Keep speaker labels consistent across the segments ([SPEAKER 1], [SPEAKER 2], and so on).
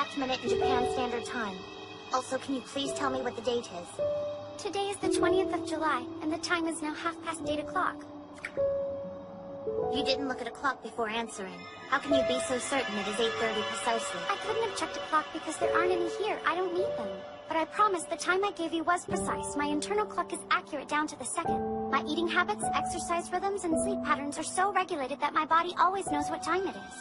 [SPEAKER 1] exact minute in Japan Standard Time. Also, can you please tell me what the date is?
[SPEAKER 2] Today is the 20th of July, and the time is now 8:30.
[SPEAKER 1] You didn't look at a clock before answering. How can you be so certain it is 8:30 precisely?
[SPEAKER 2] I couldn't have checked a clock because there aren't any here. I don't need them. But I promise the time I gave you was precise. My internal clock is accurate down to the second. My eating habits, exercise rhythms, and sleep patterns are so regulated that my body always knows what time it is.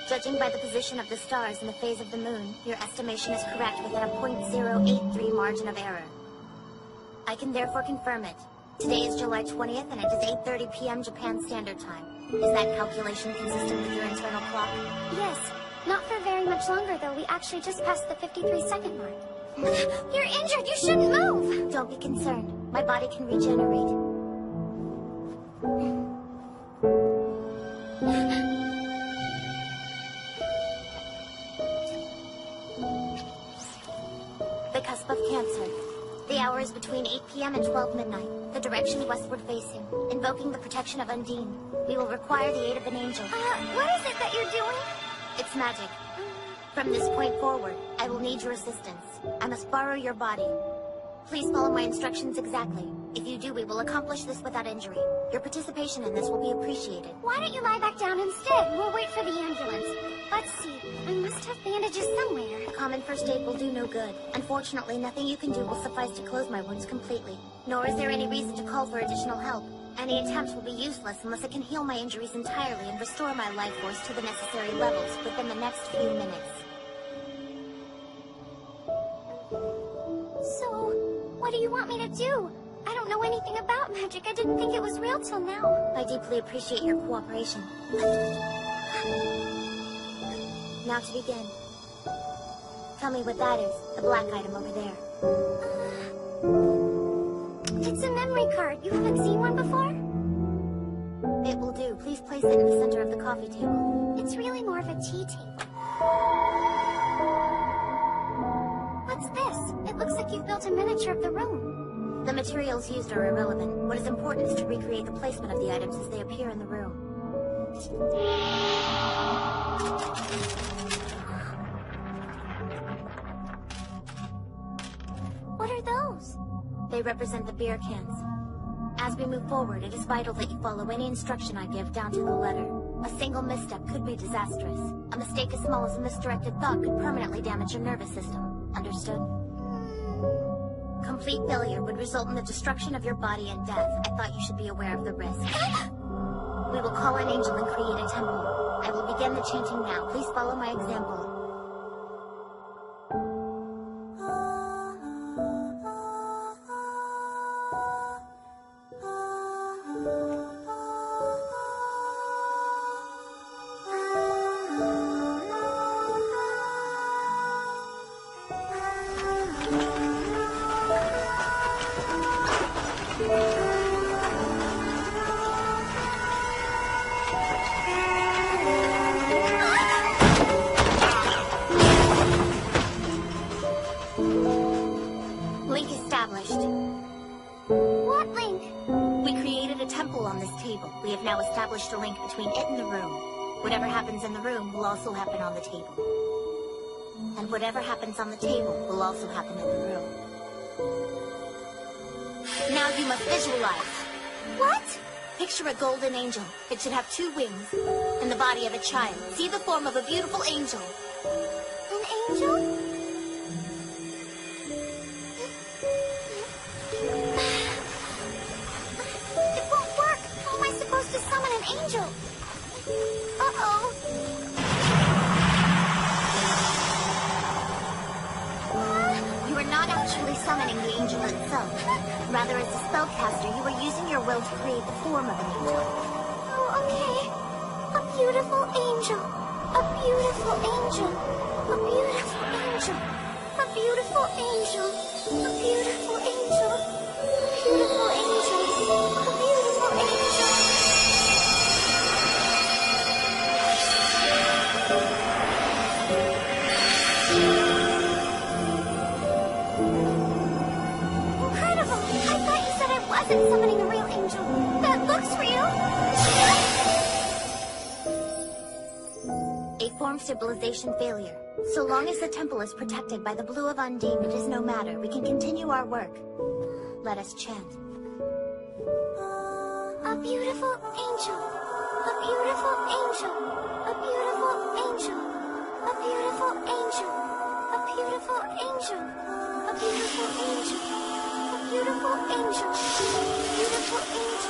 [SPEAKER 1] Judging by the position of the stars and the phase of the moon, your estimation is correct within a .083 margin of error. I can therefore confirm it. Today is July 20th and it is 8:30 p.m. Japan Standard Time. Is that calculation consistent with your internal clock?
[SPEAKER 2] Yes. Not for very much longer, though. We actually just passed the 53-second mark. You're injured! You shouldn't move!
[SPEAKER 1] Don't be concerned. My body can regenerate. The cusp of Cancer. The hour is between 8 p.m. and 12 midnight. The direction westward facing. Invoking the protection of Undine. We will require the aid of an angel.
[SPEAKER 2] What is it that you're doing?
[SPEAKER 1] It's magic. From this point forward, I will need your assistance. I must borrow your body. Please follow my instructions exactly. If you do, we will accomplish this without injury. Your participation in this will be appreciated.
[SPEAKER 2] Why don't you lie back down instead? We'll wait for the ambulance. Let's see. I must have bandages somewhere.
[SPEAKER 1] A common first aid will do no good. Unfortunately, nothing you can do will suffice to close my wounds completely. Nor is there any reason to call for additional help. Any attempts will be useless unless I can heal my injuries entirely and restore my life force to the necessary levels within the next few minutes.
[SPEAKER 2] So, what do you want me to do? I don't know anything about magic. I didn't think it was real till now.
[SPEAKER 1] I deeply appreciate your cooperation. Now to begin. Tell me what that is, the black item over there.
[SPEAKER 2] It's a memory card. You haven't seen one before?
[SPEAKER 1] It will do. Please place it in the center of the coffee table.
[SPEAKER 2] It's really more of a tea table. What's this? It looks like you've built a miniature of the room.
[SPEAKER 1] The materials used are irrelevant. What is important is to recreate the placement of the items as they appear in the room.
[SPEAKER 2] What are those?
[SPEAKER 1] They represent the beer cans. As we move forward, it is vital that you follow any instruction I give down to the letter. A single misstep could be disastrous. A mistake as small as a misdirected thought could permanently damage your nervous system. Understood? Complete failure would result in the destruction of your body and death. I thought you should be aware of the risk. We will call an angel and create a temple. I will begin the chanting now. Please follow my example. A link between it and the room. Whatever happens in the room will also happen on the table. And whatever happens on the table will also happen in the room. Now you must visualize.
[SPEAKER 2] What?
[SPEAKER 1] Picture a golden angel. It should have 2 wings. In the body of a child. See the form of a beautiful angel.
[SPEAKER 2] An angel? It won't work. How am I supposed to summon an angel? Uh-oh.
[SPEAKER 1] You are not actually summoning the angel itself. Rather, as a spellcaster, you are using your will to create the form of an angel.
[SPEAKER 2] Oh, okay. A beautiful angel. A beautiful angel. A beautiful angel. A beautiful angel. A beautiful angel. A beautiful angel. A beautiful angel. Incredible! I thought you said I wasn't summoning a real angel. That looks real.
[SPEAKER 1] A form stabilization failure. So long as the temple is protected by the blue of Undine, it is no matter. We can continue our work. Let us chant.
[SPEAKER 2] A beautiful angel. A beautiful angel. A beautiful angel. A beautiful angel. A beautiful angel. A beautiful angel. A beautiful angel. A beautiful angel.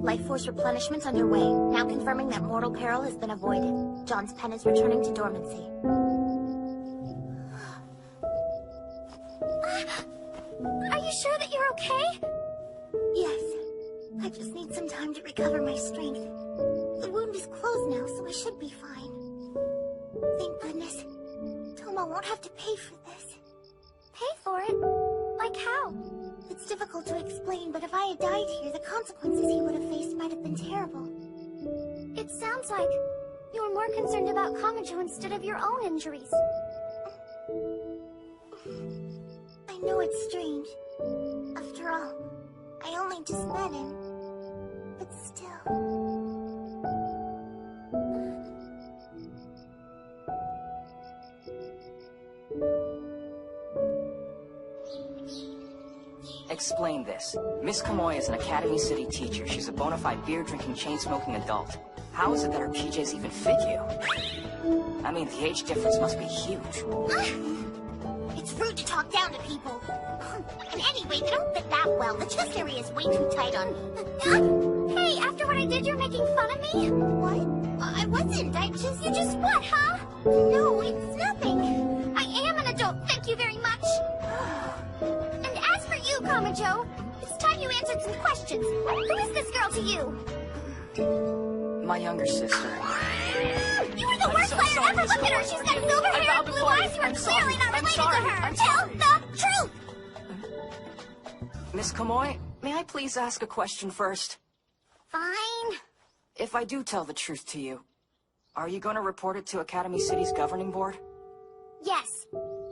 [SPEAKER 1] Life force replenishment's underway, now confirming that mortal peril has been avoided. John's pen is returning to dormancy.
[SPEAKER 2] Are you sure that you're okay?
[SPEAKER 1] Yes. I just need some time to recover my strength. The wound is closed now, so I should be fine. Thank goodness. Toma won't have to pay for this.
[SPEAKER 2] Pay for it? Like how?
[SPEAKER 1] It's difficult to explain, but if I had died here, the consequences he would have faced might have been terrible.
[SPEAKER 2] It sounds like you were more concerned about Kamajo instead of your own injuries.
[SPEAKER 1] I know it's strange. After all, I only just met him. But still...
[SPEAKER 3] Explain this. Miss Kamoy is an Academy City teacher. She's a bona fide beer-drinking, chain-smoking adult. How is it that her PJs even fit you? I mean, the age difference must be huge.
[SPEAKER 1] It's rude to talk down to people. And anyway, they don't fit that well. The chest area is way too tight on me.
[SPEAKER 2] Hey, after what I did, you're making fun of me?
[SPEAKER 1] What? I wasn't.
[SPEAKER 2] You just what, huh?
[SPEAKER 1] No, it's nothing.
[SPEAKER 2] I am an adult, thank you very much. And as for you, Kamajo, it's time you answered some questions. Who is this girl to you?
[SPEAKER 3] My younger sister.
[SPEAKER 2] You were the worst player ever! Look at her! She's got silver hair and blue eyes! You are clearly not related to her! Tell the truth!
[SPEAKER 3] Miss Kamoy, may I please ask a question first?
[SPEAKER 2] Fine.
[SPEAKER 3] If I do tell the truth to you, are you going to report it to Academy City's governing board?
[SPEAKER 2] Yes.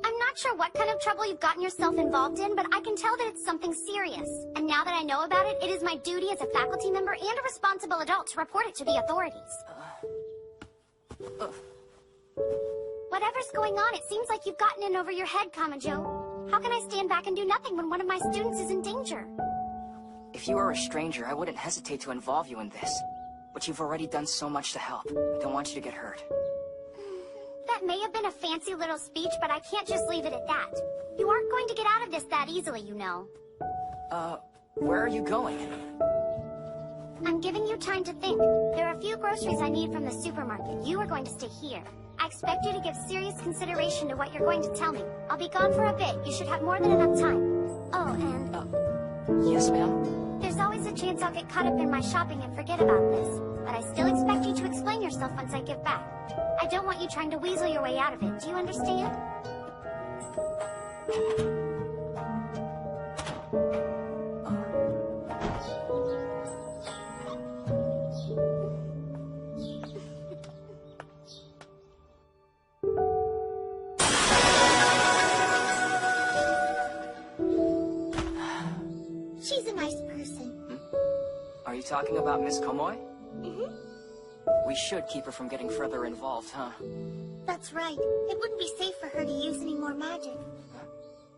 [SPEAKER 2] I'm not sure what kind of trouble you've gotten yourself involved in, but I can tell that it's something serious. And now that I know about it, it is my duty as a faculty member and a responsible adult to report it to the authorities. Whatever's going on, it seems like you've gotten in over your head, Kamajo. How can I stand back and do nothing when one of my students is in danger?
[SPEAKER 3] If you were a stranger, I wouldn't hesitate to involve you in this. But you've already done so much to help. I don't want you to get hurt.
[SPEAKER 2] That may have been a fancy little speech, but I can't just leave it at that. You aren't going to get out of this that easily, you know.
[SPEAKER 3] Where are you going?
[SPEAKER 2] I'm giving you time to think. There are a few groceries I need from the supermarket. You are going to stay here. I expect you to give serious consideration to what you're going to tell me. I'll be gone for a bit. You should have more than enough time. Oh, and...
[SPEAKER 3] Yes, ma'am?
[SPEAKER 2] There's always a chance I'll get caught up in my shopping and forget about this. But I still expect you to explain yourself once I get back. I don't want you trying to weasel your way out of it. Do you understand?
[SPEAKER 1] She's a nice person.
[SPEAKER 3] Are you talking about Miss Kamoy?
[SPEAKER 1] Mm-hmm.
[SPEAKER 3] We should keep her from getting further involved, huh?
[SPEAKER 1] That's right. It wouldn't be safe for her to use any more magic.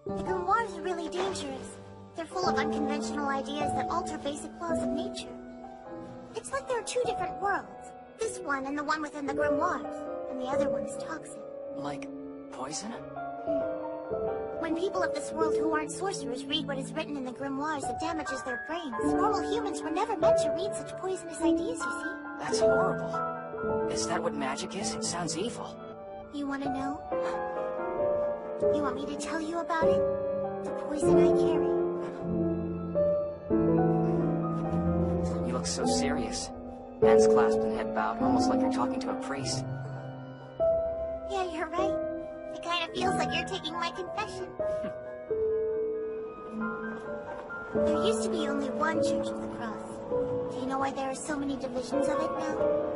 [SPEAKER 1] The grimoires are really dangerous. They're full of unconventional ideas that alter basic laws of nature. It's like there are two different worlds. This one and the one within the grimoires. And the other one is toxic.
[SPEAKER 3] Like poison?
[SPEAKER 1] When people of this world who aren't sorcerers read what is written in the grimoires, it damages their brains. Normal humans were never meant to read such poisonous ideas, you see.
[SPEAKER 3] That's horrible. Is that what magic is? It sounds evil.
[SPEAKER 1] You want to know? You want me to tell you about it? The poison I carry.
[SPEAKER 3] You look so serious. Hands clasped and head bowed, almost like you're talking to a priest.
[SPEAKER 1] Yeah, you're right. It kind of feels like you're taking my confession. There used to be only one Church of the Cross. Do you know why there are so many divisions of it now?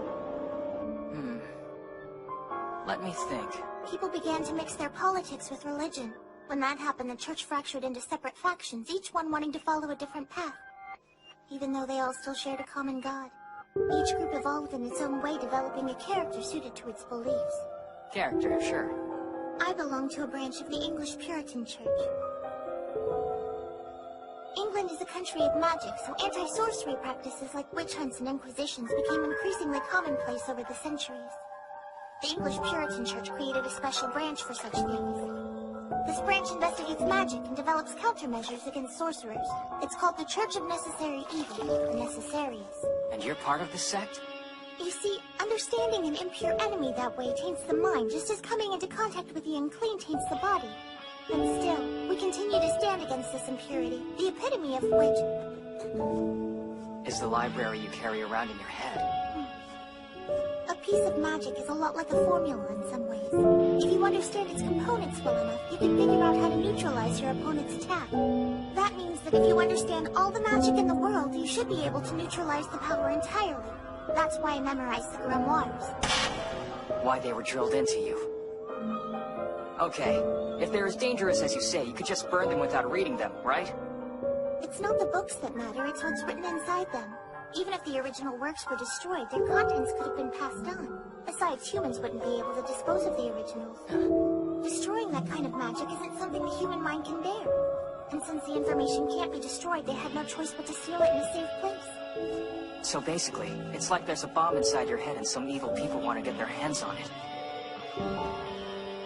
[SPEAKER 3] Let me think.
[SPEAKER 1] People began to mix their politics with religion. When that happened, the church fractured into separate factions, each one wanting to follow a different path. Even though they all still shared a common god. Each group evolved in its own way, developing a character suited to its beliefs.
[SPEAKER 3] Character, sure.
[SPEAKER 1] I belong to a branch of the English Puritan Church. England is a country of magic, so anti-sorcery practices like witch hunts and inquisitions became increasingly commonplace over the centuries. The English Puritan Church created a special branch for such things. This branch investigates magic and develops countermeasures against sorcerers. It's called the Church of Necessary Evil, the Necessarius.
[SPEAKER 3] And you're part of the sect?
[SPEAKER 1] You see, understanding an impure enemy that way taints the mind, just as coming into contact with the unclean taints the body. And still, we continue to stand against this impurity, the epitome of which
[SPEAKER 3] is the library you carry around in your head.
[SPEAKER 1] A piece of magic is a lot like a formula in some ways. If you understand its components well enough, you can figure out how to neutralize your opponent's attack. That means that if you understand all the magic in the world, you should be able to neutralize the power entirely. That's why I memorized the grimoires.
[SPEAKER 3] Why they were drilled into you. Okay, if they're as dangerous as you say, you could just burn them without reading them, right?
[SPEAKER 1] It's not the books that matter, it's what's written inside them. Even if the original works were destroyed, their contents could have been passed on. Besides, humans wouldn't be able to dispose of the originals. Destroying that kind of magic isn't something the human mind can bear. And since the information can't be destroyed, they had no choice but to seal it in a safe place.
[SPEAKER 3] So basically, it's like there's a bomb inside your head and some evil people want to get their hands on it.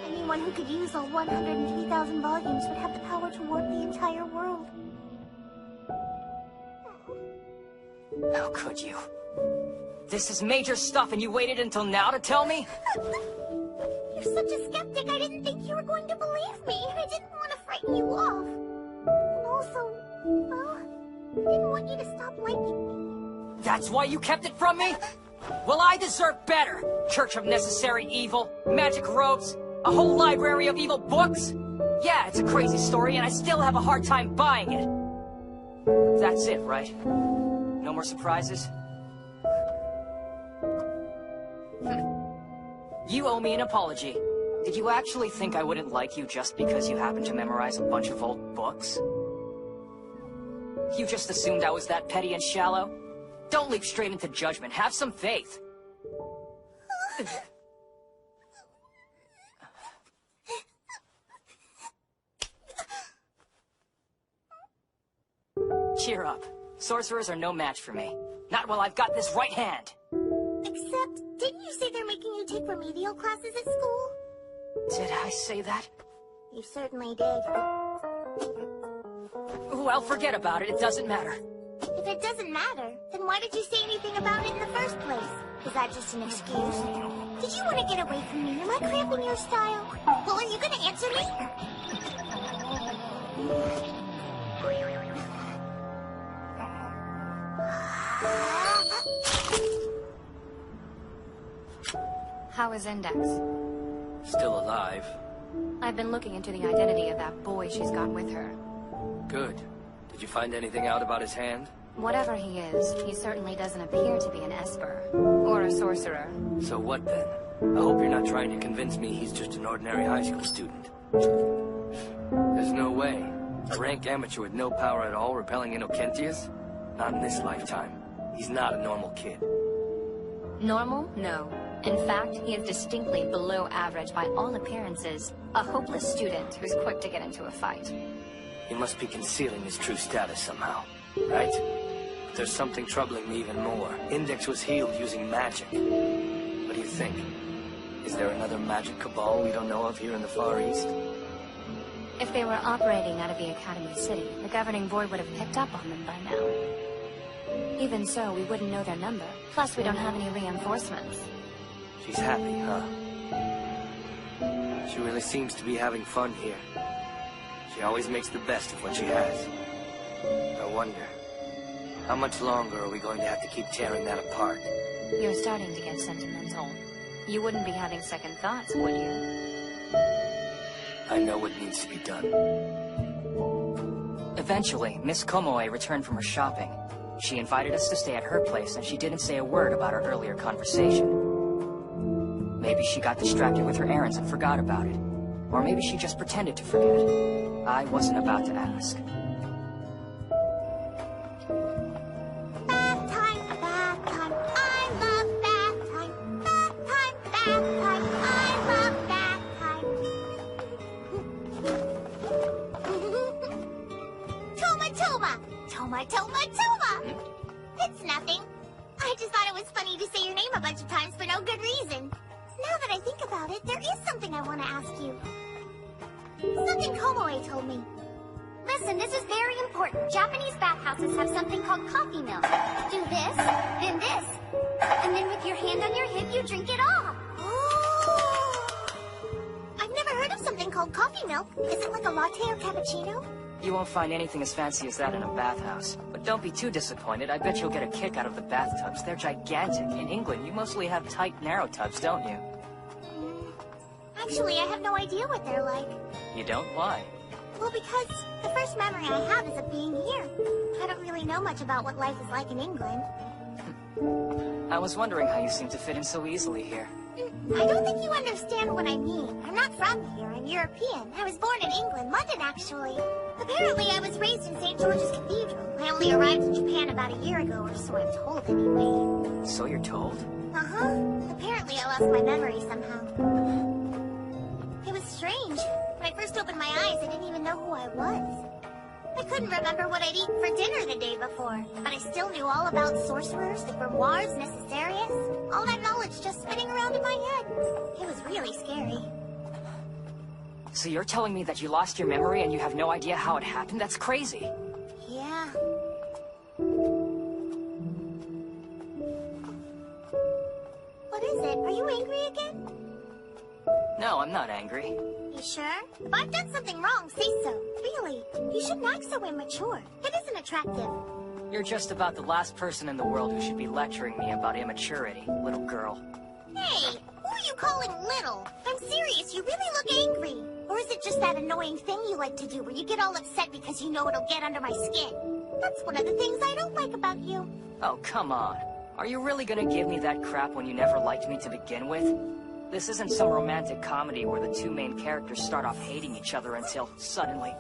[SPEAKER 1] Anyone who could use all 103,000 volumes would have the power to warp the entire world.
[SPEAKER 3] How could you? This is major stuff and you waited until now to tell me?
[SPEAKER 1] You're such a skeptic, I didn't think you were going to believe me. I didn't want to frighten you off. And also, well, I didn't want you to stop liking me.
[SPEAKER 3] That's why you kept it from me? Well, I deserve better. Church of Necessary Evil, magic robes, a whole library of evil books. Yeah, it's a crazy story and I still have a hard time buying it. That's it, right? No more surprises? You owe me an apology. Did you actually think I wouldn't like you just because you happen to memorize a bunch of old books? You just assumed I was that petty and shallow? Don't leap straight into judgment. Have some faith. Cheer up. Sorcerers are no match for me. Not while I've got this right hand.
[SPEAKER 1] Except, didn't you say they're making you take remedial classes at school?
[SPEAKER 3] Did I say that?
[SPEAKER 1] You certainly did.
[SPEAKER 3] Well, forget about it. It doesn't matter.
[SPEAKER 1] If it doesn't matter, then why did you say anything about it in the first place? Is that just an excuse? Did you want to get away from me? Am I cramping your style? Well, are you going to answer me?
[SPEAKER 4] How is Index?
[SPEAKER 5] Still alive.
[SPEAKER 4] I've been looking into the identity of that boy she's got with her.
[SPEAKER 5] Good. Did you find anything out about his hand?
[SPEAKER 4] Whatever he is, he certainly doesn't appear to be an Esper. Or a sorcerer.
[SPEAKER 5] So what then? I hope you're not trying to convince me he's just an ordinary high school student. There's no way. A rank amateur with no power at all repelling Innocentius? Not in this lifetime. He's not a normal kid.
[SPEAKER 4] Normal? No. In fact, he is distinctly below average by all appearances. A hopeless student who's quick to get into a fight.
[SPEAKER 5] He must be concealing his true status somehow, right? But there's something troubling me even more. Index was healed using magic. What do you think? Is there another magic cabal we don't know of here in the Far East?
[SPEAKER 4] If they were operating out of the Academy City, the governing board would have picked up on them by now. Even so, we wouldn't know their number. Plus, we don't have any reinforcements.
[SPEAKER 5] She's happy, huh? She really seems to be having fun here. She always makes the best of what she has. I wonder, how much longer are we going to have to keep tearing that apart?
[SPEAKER 4] You're starting to get sentimental. You wouldn't be having second thoughts, would you?
[SPEAKER 5] I know what needs to be done.
[SPEAKER 3] Eventually, Miss Komoe returned from her shopping. She invited us to stay at her place, and she didn't say a word about our earlier conversation. Maybe she got distracted with her errands and forgot about it. Or maybe she just pretended to forget. I wasn't about to ask.
[SPEAKER 2] Bath time, bath time. I love bath time. Bath time, bath time. I love bath time. Toma, Toma. Toma, Toma, Toma. It's nothing. I just thought it was funny to say your name a bunch of times for no good reason. Now that I think about it, there is something I want to ask you. Something Komoe told me. Listen, this is very important. Japanese bathhouses have something called coffee milk. Do this, then this, and then with your hand on your hip, you drink it all. Oh! I've never heard of something called coffee milk. Is it like a latte or cappuccino?
[SPEAKER 3] You won't find anything as fancy as that in a bathhouse. But don't be too disappointed. I bet you'll get a kick out of the bathtubs. They're gigantic. In England, you mostly have tight, narrow tubs, don't you?
[SPEAKER 2] Actually, I have no idea what they're like.
[SPEAKER 3] You don't? Why?
[SPEAKER 2] Well, because the first memory I have is of being here. I don't really know much about what life is like in England.
[SPEAKER 3] I was wondering how you seem to fit in so easily here.
[SPEAKER 2] I don't think you understand what I mean. I'm not from here. I'm European. I was born in England, London, actually. Apparently, I was raised in St. George's Cathedral. I only arrived in Japan about a year ago, or so I'm told anyway.
[SPEAKER 3] So you're told?
[SPEAKER 2] Uh-huh. Apparently, I lost my memory somehow. It was strange. When I first opened my eyes, I didn't even know who I was. I couldn't remember what I'd eaten for dinner the day before, but I still knew all about sorcerers, the grimoires, necessarius. All that knowledge just spinning around in my head. It was really scary.
[SPEAKER 3] So you're telling me that you lost your memory and you have no idea how it happened? That's crazy.
[SPEAKER 2] Yeah. What is it? Are you angry again?
[SPEAKER 3] No, I'm not angry.
[SPEAKER 2] You sure? If I've done something wrong, say so. Really. You shouldn't act so immature. It isn't attractive.
[SPEAKER 3] You're just about the last person in the world who should be lecturing me about immaturity, little girl.
[SPEAKER 2] Hey, who are you calling little? I'm serious, you really look angry. Or is it just that annoying thing you like to do where you get all upset because you know it'll get under my skin? That's one of the things I don't like about you.
[SPEAKER 3] Oh, come on. Are you really gonna give me that crap when you never liked me to begin with? This isn't some romantic comedy where the two main characters start off hating each other until, suddenly...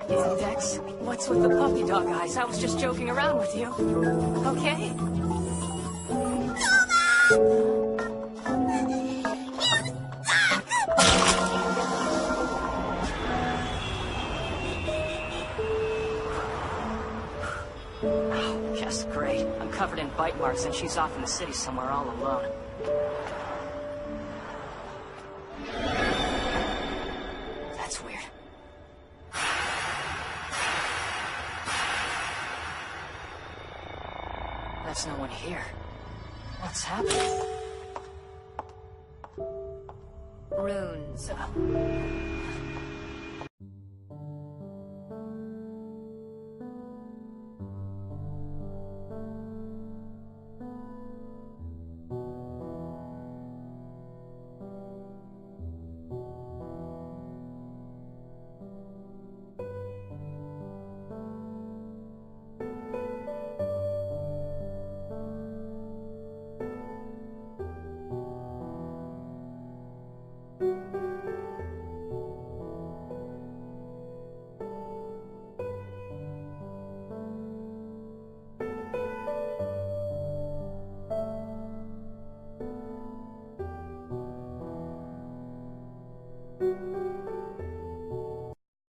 [SPEAKER 3] Yeah, Dex, what's with the puppy dog eyes? I was just joking around with you. Okay? Just great. I'm covered in bite marks and she's off in the city somewhere all alone. That's weird. There's no one here. What's happening?
[SPEAKER 4] Runes.